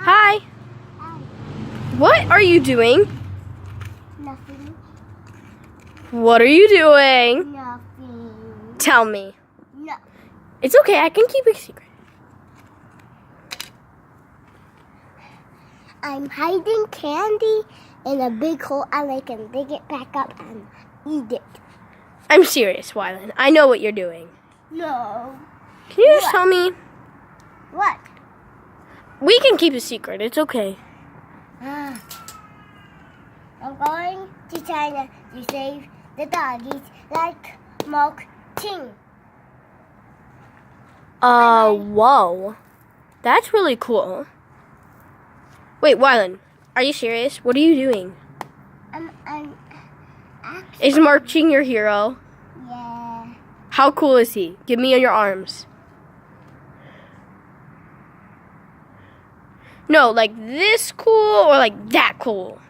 Hi. Hi. What are you doing? Nothing. What are you doing? Nothing. Tell me. No. It's okay, I can keep a secret. I'm hiding candy in a big hole and I can dig it back up and eat it. I'm serious, Wylan. I know what you're doing. No. Can you just What? tell me? What? We can keep a secret. It's okay. I'm going to China to save the doggies like Marc Ching. Whoa. That's really cool. Wait, Wylan, are you serious? What are you doing? I'm actually, Is Marc Ching your hero? yeah. How cool is he? Give me your arms. No, like this cool or like that cool?